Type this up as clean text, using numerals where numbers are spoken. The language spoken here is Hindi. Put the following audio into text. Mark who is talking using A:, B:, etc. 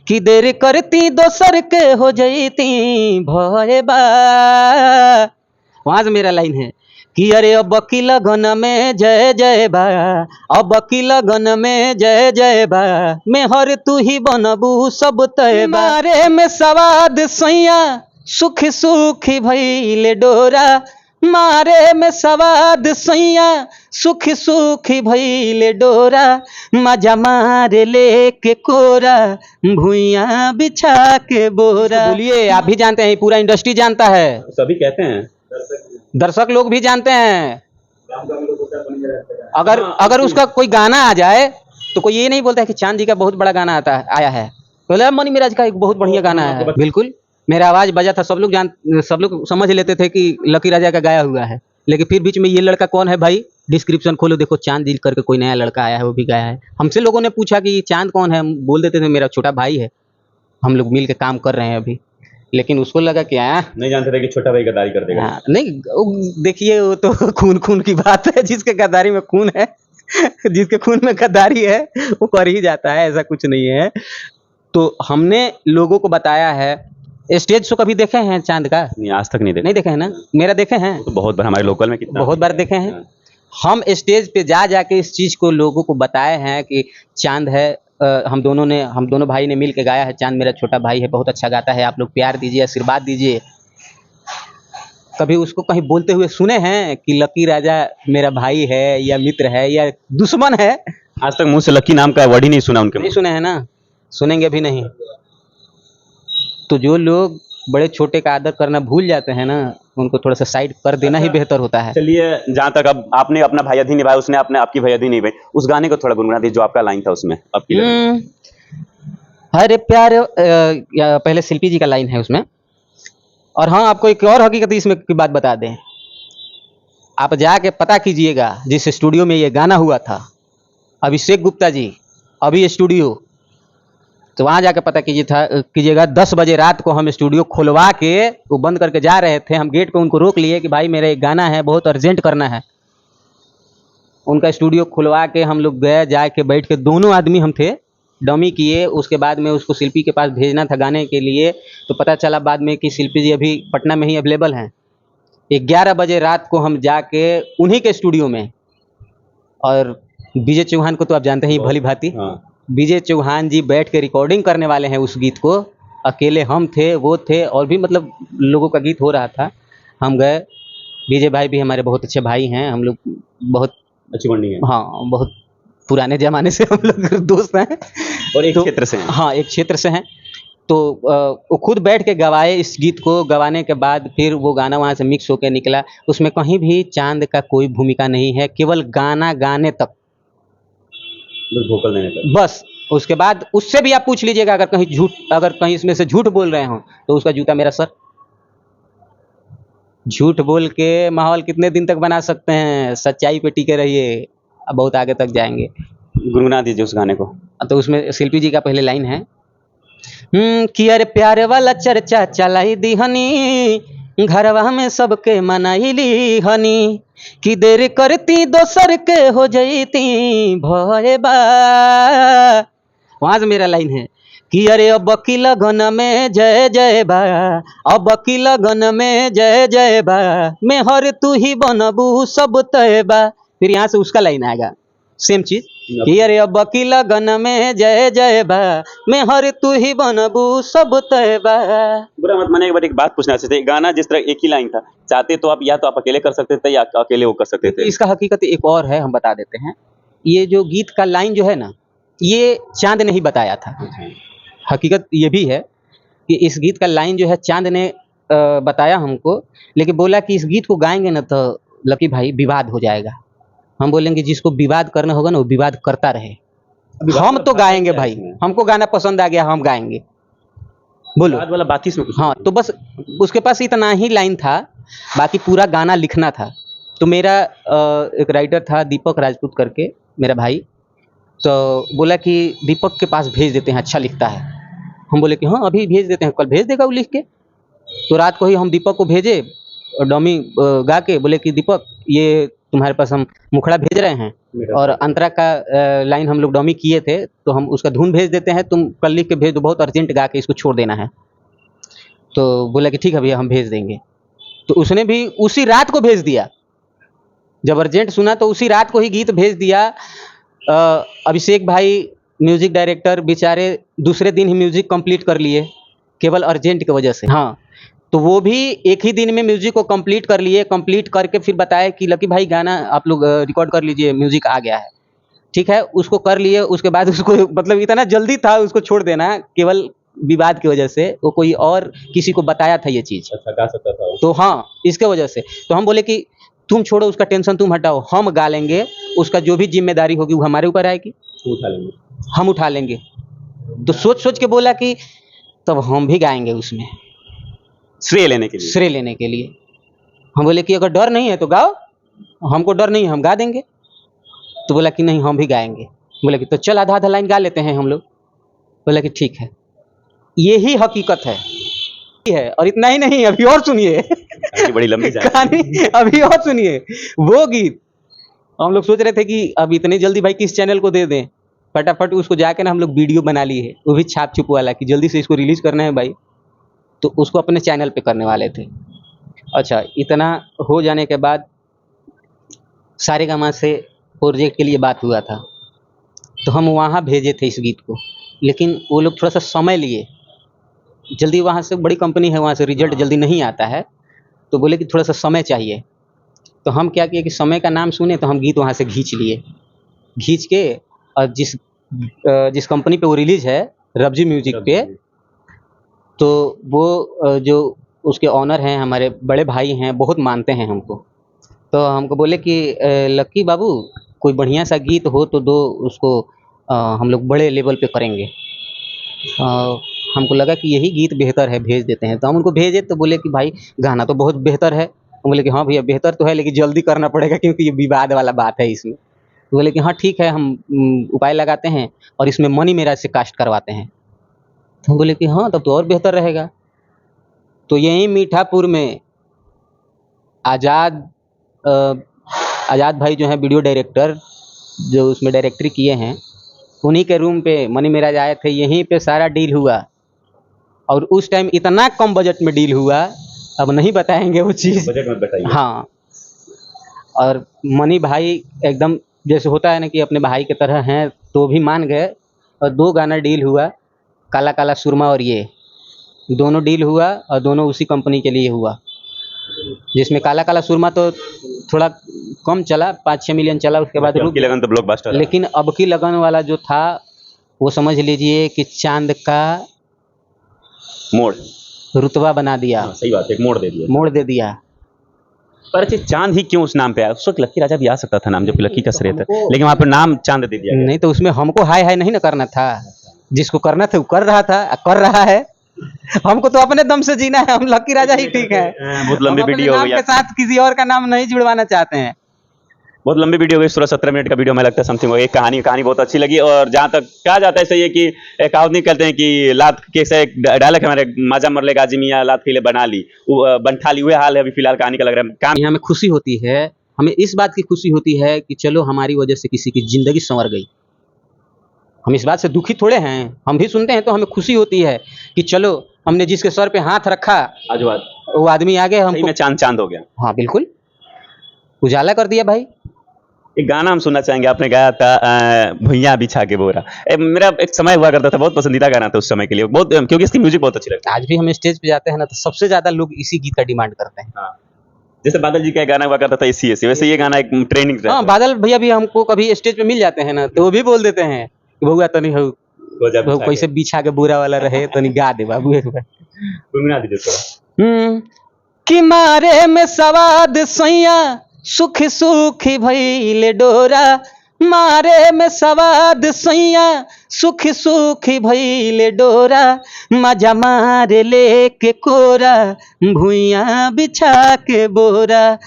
A: कि देर करती दोसर के हो जईती भय बा। वहां से मेरा लाइन है कि अरे अब की लगन में जय जय बा, अब की लगन में जय जय बा, मेहर तू ही बनबू सब तय बा। मारे में सवाद सैया सुख सुखी भइले डोरा, मारे में सवाद सैया सुख सुखी भइले डोरा, मजा मारे लेके कोरा भुइया बिछा के बोरा। बोलिए, आप भी जानते हैं, पूरा इंडस्ट्री जानता है,
B: सभी कहते हैं,
A: दर्शक लोग भी जानते हैं। अगर उसका कोई गाना आ जाए तो कोई ये नहीं बोलता है कि चांद जी का बहुत बड़ा गाना आया है, बोले मनी मिराज का एक बहुत बढ़िया गाना है। बिल्कुल, मेरा आवाज बजा था, सब लोग समझ लेते थे कि लकी राजा का गाया हुआ है। लेकिन फिर बीच में ये लड़का कौन है भाई, डिस्क्रिप्शन खोलो, देखो चांद जी करके कोई नया लड़का आया है, वो भी गाया है। हमसे लोगों ने पूछा कि चांद कौन है, हम बोल देते थे मेरा छोटा भाई है, हम लोग मिल के काम कर रहे हैं अभी। लेकिन उसको लगा कि
B: नहीं जानते थे कि छोटा भाई गद्दारी कर देगा।
A: नहीं, देखिए वो तो खून की बात है, जिसके गद्दारी में खून है जिसके खून में गद्दारी है वो कर ही जाता है, ऐसा कुछ नहीं है। तो हमने लोगों को बताया है। स्टेज शो कभी देखे हैं चांद का?
B: नहीं, आज तक नहीं
A: देखे हैं ना। मेरा देखे हैं
B: तो बहुत बार, हमारे लोकल में कितना
A: बहुत बार देखे हैं। हम स्टेज पे जाके इस चीज को लोगों को बताए हैं कि चांद है, हम दोनों भाई ने मिल के गाया है, चांद मेरा छोटा भाई है, बहुत अच्छा गाता है, आप लोग प्यार दीजिए, आशीर्वाद दीजिए। कभी उसको कहीं बोलते हुए सुने हैं कि लकी राजा मेरा भाई है या मित्र है या दुश्मन है?
B: आज तक मुंह से लकी नाम का वर्ड ही नहीं सुना उनके।
A: नहीं सुने हैं ना, सुनेंगे भी नहीं। तो जो लोग बड़े छोटे का आदर करना भूल जाते हैं ना, उनको थोड़ा सा साइड कर देना ही बेहतर होता है।
B: चलिए, जहाँ तक अब आपने अपना भैयादी निभाया, उसने आपकी भैयादी निभाई, उस गाने को थोड़ा गुनगुना दीजिए जो आपका लाइन था उसमें।
A: अरे प्यार, पहले शिल्पी जी का लाइन है उसमें। और हाँ, आपको एक और हकीकत इसमें की बात बता दें, आप जाके पता कीजिएगा जिस स्टूडियो में ये गाना हुआ था, अभिषेक गुप्ता जी अभी स्टूडियो, तो वहाँ जाके पता कीजिएगा 10 बजे रात को हम स्टूडियो खुलवा के वो बंद करके जा रहे थे, हम गेट पे उनको रोक लिए कि भाई मेरा एक गाना है, बहुत अर्जेंट करना है। उनका स्टूडियो खुलवा के हम लोग गए, जाके बैठ के दोनों आदमी हम थे, डमी किए। उसके बाद में उसको शिल्पी के पास भेजना था गाने के लिए, तो पता चला बाद में कि शिल्पी जी अभी पटना में ही अवेलेबल हैं। 11 बजे रात को हम जाके उन्हीं के स्टूडियो में, और विजय चौहान को तो आप जानते हैं भली भांति, विजय चौहान जी बैठ के रिकॉर्डिंग करने वाले हैं उस गीत को। अकेले हम थे, वो थे, और भी मतलब लोगों का गीत हो रहा था। हम गए, विजय भाई भी हमारे बहुत अच्छे भाई हैं, हम लोग बहुत
B: अच्छी बॉन्डिंग है।
A: हाँ, बहुत पुराने जमाने से हम लोग दोस्त हैं
B: और एक क्षेत्र से हैं।
A: हाँ, एक क्षेत्र से हैं। तो वो खुद बैठ के गवाए इस गीत को। गवाने के बाद फिर वो गाना वहाँ से मिक्स होकर निकला। उसमें कहीं भी चांद का कोई भूमिका नहीं है, केवल गाना गाने तक,
B: वोकल देने तक
A: बस। उसके बाद उससे भी आप पूछ लीजिएगा, अगर कहीं इसमें से झूठ बोल रहे हो तो उसका जूता मेरा सर। झूठ बोल के माहौल कितने दिन तक बना सकते हैं? सच्चाई पे टिके रहिए, अब बहुत आगे तक जाएंगे।
B: गुनगुना दीजिए उस गाने को।
A: तो उसमें शिल्पी जी का पहले लाइन है कि अरे प्यारे वाला चर्चा चलाई दी हनी, घरवा में सबके मनाई ली हनी, कि देर करती दोसर के हो जईती भय बा। वहां से मेरा लाइन है कि अरे अब की लगन में जय जय बा, अब की लगन में जय जय बा, मेहर तू ही बनबू सब तय बा। फिर यहाँ से उसका लाइन आएगा, सेम चीज कि अरे अब की लगन में जय जय बा, मेहर तू ही बनबू सब तय बा।
B: बुरा मत मानिए, एक बात पूछना चाहते थे। गाना जिस तरह एक ही लाइन था, चाहते तो आप या तो आप अकेले कर सकते थे या अकेले वो कर सकते थे।
A: इसका हकीकत एक और है, हम बता देते हैं। ये जो गीत का लाइन जो है ना, ये चांद ने ही बताया था। हकीकत ये भी है कि इस गीत का लाइन जो है चांद ने बताया हमको, लेकिन बोला कि इस गीत को गाएंगे ना तो लकी भाई विवाद हो जाएगा। हम बोलेंगे जिसको विवाद करना होगा ना वो विवाद करता रहे, हम तो गाएंगे भाई, हमको गाना पसंद आ गया, हम गाएंगे। बोलो
B: वाला बात ही
A: हाँ, तो बस उसके पास इतना ही लाइन था, बाकी पूरा गाना लिखना था। तो मेरा एक राइटर था दीपक राजपूत करके, मेरा भाई, तो बोला कि दीपक के पास भेज देते हैं, अच्छा लिखता है। हम बोले कि हाँ अभी भेज देते हैं, कल भेज देगा वो लिख के। तो रात को ही हम दीपक को भेजे और डमी गा के बोले कि दीपक ये तुम्हारे पास हम मुखड़ा भेज रहे हैं और अंतरा का लाइन हम लोग डमी किए थे, तो हम उसका धुन भेज देते हैं, तुम कल लिख के भेज दो, बहुत अर्जेंट गा के इसको छोड़ देना है। तो बोला कि ठीक है भैया हम भेज देंगे। तो उसने भी उसी रात को भेज दिया, जब अर्जेंट सुना तो उसी रात को ही गीत भेज दिया। अभिषेक भाई म्यूजिक डायरेक्टर बेचारे दूसरे दिन ही म्यूजिक कंप्लीट कर लिए, केवल अर्जेंट की वजह से। हाँ, तो वो भी एक ही दिन में म्यूजिक को कंप्लीट कर लिए, कंप्लीट करके फिर बताया कि लकी भाई गाना आप लोग रिकॉर्ड कर लीजिए, म्यूजिक आ गया है। ठीक है, उसको कर लिए। उसके बाद उसको मतलब इतना जल्दी था उसको छोड़ देना, केवल विवाद की वजह से। वो कोई और किसी को बताया था ये चीज़।
B: अच्छा गा सकता था वो।
A: तो हाँ, इसके वजह से तो हम बोले कि तुम छोड़ो उसका टेंशन, तुम हटाओ, हम गा लेंगे, उसका जो भी जिम्मेदारी होगी वो हमारे ऊपर आएगी,
B: उठा लेंगे।
A: हम उठा लेंगे। तो सोच सोच के बोला कि तब हम भी गाएंगे उसमें,
B: श्रेय लेने के लिए।
A: श्रेय लेने के लिए। हम बोले कि अगर डर नहीं है तो गाओ, हमको डर नहीं है, हम गा देंगे। तो बोला कि नहीं हम भी गाएंगे। बोले कि तो चल आधा आधा लाइन गा लेते हैं हम लोग। बोला कि ठीक है। यही हकीकत है। और इतना ही नहीं, अभी और सुनिए
B: कहानी बड़ी लंबी जा रही है।
A: कहानी अभी और सुनिए। वो गीत हम लोग सोच रहे थे कि अब इतनी जल्दी भाई किस चैनल को दे दें, फटाफट उसको जाके ना हम लोग वीडियो बना लिए है, वो भी छाप छुप वाला, कि जल्दी से इसको रिलीज करना है भाई। तो उसको अपने चैनल पे करने वाले थे। अच्छा, इतना हो जाने के बाद सारेगामा से प्रोजेक्ट के लिए बात हुआ था, तो हम वहाँ भेजे थे इस गीत को, लेकिन वो लोग थोड़ा सा समय लिए। जल्दी वहाँ से, बड़ी कंपनी है, वहाँ से रिजल्ट जल्दी नहीं आता है, तो बोले कि थोड़ा सा समय चाहिए। तो हम क्या किए कि समय का नाम सुने तो हम गीत वहाँ से खींच लिए। खींच के और जिस कंपनी पे वो रिलीज है, रब्जी म्यूजिक पे, तो वो जो उसके ऑनर हैं, हमारे बड़े भाई हैं, बहुत मानते हैं हमको। तो हमको बोले कि लक्की बाबू कोई बढ़िया सा गीत हो तो दो, उसको हम लोग बड़े लेवल पे करेंगे। हमको लगा कि यही गीत बेहतर है, भेज देते हैं। तो हम उनको भेजे तो बोले कि भाई गाना तो बहुत बेहतर है। हम बोले कि हाँ भैया बेहतर तो है, लेकिन जल्दी करना पड़ेगा क्योंकि ये विवाद वाला बात है इसमें। तो बोले कि हाँ ठीक है, हम उपाय लगाते हैं और इसमें मनी मेरा से कास्ट करवाते हैं। तो हम बोले कि हाँ तब तो और बेहतर रहेगा। तो यहीं मीठापुर में आज़ाद भाई जो हैं वीडियो डायरेक्टर, जो उसमें डायरेक्टरी किए हैं, उन्हीं के रूम पे मनी मेराज आए थे। यहीं पे सारा डील हुआ, और उस टाइम इतना कम बजट में डील हुआ, अब नहीं बताएंगे वो चीज़।
B: बजट में बताइए।
A: हाँ, और मनी भाई एकदम जैसे होता है ना कि अपने भाई की तरह हैं, तो भी मान गए। और 2 गाना डील हुआ, काला काला सुरमा और ये दोनों डील हुआ, और दोनों उसी कंपनी के लिए हुआ। जिसमें काला काला सुरमा तो थोड़ा कम चला, 5-6 मिलियन चला, उसके बाद रुक
B: की लगन तो ब्लॉकबस्टर है।
A: लेकिन अब की लगन वाला जो था, वो समझ लीजिए कि चांद का
B: मोड़।
A: रुतबा बना दिया,
B: हाँ, सही बात है, एक मोड़ दे दिया।
A: मोड़ दे दिया।
B: पर अच्छा, चांद ही क्यों उस नाम पे आया? उस वक्त लक्की राजा भी आ सकता था नाम, जब लक्की का श्रेय था, लेकिन वहाँ पे नाम चांद दे दिया गया।
A: नहीं तो उसमें हमको हाय हाय नहीं ना करना था, जिसको करना था वो कर रहा था, कर रहा है। हमको तो अपने दम से जीना है, हम लक्की राजा ही ठीक है।
B: बहुत लंबी
A: हम अपने
B: वीडियो हो
A: नाम
B: गई
A: के साथ किसी और का नाम नहीं जुड़वाना चाहते हैं।
B: बहुत लंबी वीडियो हो गई, 16-17 मिनट का वीडियो हमें लगता है समथिंग। एक कहानी बहुत अच्छी लगी। और जहाँ तक कहा जाता है सही है कि एक कहावत नहीं कहते हैं कि लात के से एक डायलॉग है हमारे, माजा मरले गाजी मियाँ लात के लिए बना ली, बनठा ली। हुए हाल है अभी फिलहाल कहानी का, लग रहा है काम।
A: यहाँ हमें खुशी होती है, हमें इस बात की खुशी होती है कि चलो हमारी वजह से किसी की जिंदगी संवर गई। हम इस बात से दुखी थोड़े हैं, हम भी सुनते हैं तो हमें खुशी होती है कि चलो हमने जिसके सर पे हाथ रखा,
B: आज बात
A: वो आदमी आगे
B: सही में चांद हो गया।
A: हाँ बिल्कुल, उजाला कर दिया भाई।
B: एक गाना हम सुनना चाहेंगे, आपने गाया था भुइयां बिछा के बोरा। मेरा एक समय हुआ करता था, बहुत पसंदीदा गाना था उस समय के लिए, बहुत, क्योंकि इसकी म्यूजिक बहुत अच्छी लगती है।
A: आज भी हम स्टेज पे जाते हैं ना, तो सबसे ज्यादा लोग इसी गीत का डिमांड करते हैं।
B: हाँ, जैसे बादल जी का गाना हुआ करता था इसी ऐसे, वैसे ये गाना एक ट्रेनिंग
A: हाँ, बादल भैया भी हमको कभी स्टेज पे मिल जाते हैं ना, तो वो भी बोल देते हैं कि बउआ तनी हो कैसे बिछा के बुरा वाला रहे, तनी गा दे बाबू एक बार,
B: गुनगुना दीजिए थोड़ा।
A: कि मारे में सवाद सैया सुख सुखी भइले डोरा, मारे में सवाद सैया सुख सुखी भइले डोरा, मजा मारे लेके कोरा भुइयां बिछा के बोरा।